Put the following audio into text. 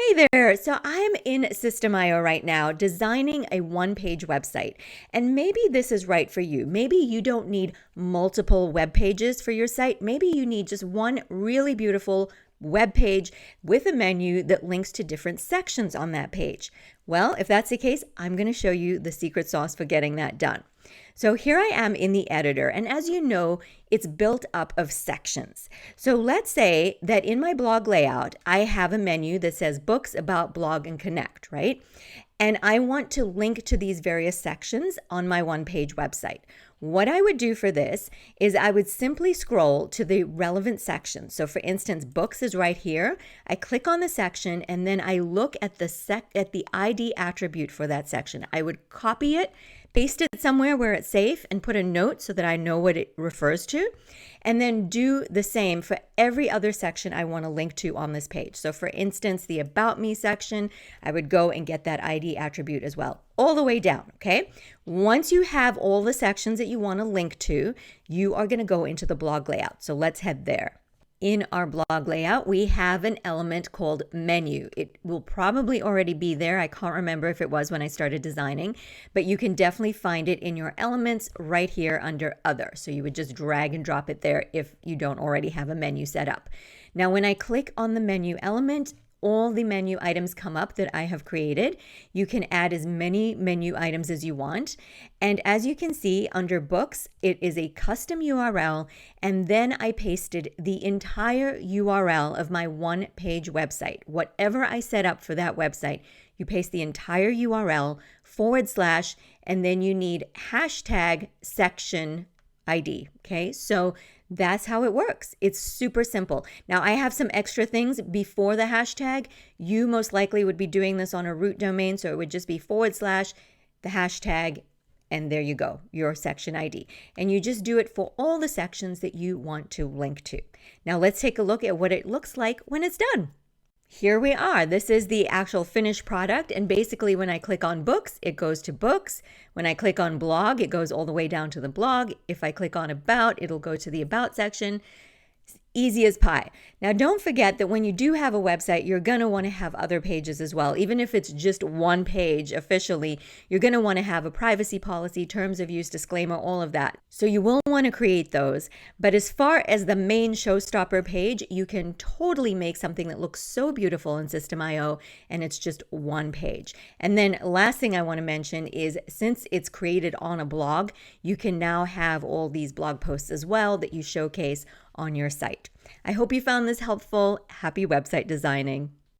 Hey there. So I'm in System.io right now designing a one-page website. And maybe this is right for you. Maybe you don't need multiple web pages for your site. Maybe you need just one really beautiful web page with a menu that links to different sections on that page. Well, if that's the case, I'm going to show you the secret sauce for getting that done. So here I am in the editor, and as you know, it's built up of sections. So let's say that in my blog layout, I have a menu that says Books, About, Blog, and Connect, right? And I want to link to these various sections on my one-page website. What I would do for this is I would simply scroll to the relevant section. So for instance, Books is right here. I click on the section and then I look at the ID attribute for that section. I would copy it, paste it somewhere where it's safe, and put a note so that I know what it refers to, and then do the same for every other section I want to link to on this page. So for instance, the About Me section, I would go and get that ID attribute as well, all the way down, okay? Once you have all the sections that you want to link to, you are going to go into the blog layout. So let's head there. In our blog layout, we have an element called menu. It will probably already be there. I can't remember if it was when I started designing, but you can definitely find it in your elements right here under other. So you would just drag and drop it there if you don't already have a menu set up. Now, when I click on the menu element, all the menu items come up that I have created. You can add as many menu items as you want. And as you can see under Books, it is a custom URL. And then I pasted the entire URL of my one-page website. Whatever I set up for that website, you paste the entire URL / and then you need hashtag section ID. Okay, so that's how it works. It's super simple. Now, I have some extra things before the hashtag. You most likely would be doing this on a root domain, so it would just be / the hashtag, and there you go, your section ID. And you just do it for all the sections that you want to link to. Now, let's take a look at what it looks like when it's done. Here we are. This is the actual finished product. And basically when I click on Books, it goes to Books. When I click on Blog, it goes all the way down to the blog. If I click on About, it'll go to the About section. Easy as pie. Now, don't forget that when you do have a website, you're going to want to have other pages as well. Even if it's just one page officially, you're going to want to have a privacy policy, terms of use, disclaimer, all of that. So you will want to create those. But as far as the main showstopper page, you can totally make something that looks so beautiful in System.io, and it's just one page. And then last thing I want to mention is since it's created on a blog, you can now have all these blog posts as well that you showcase on your site. I hope you found this helpful. Happy website designing.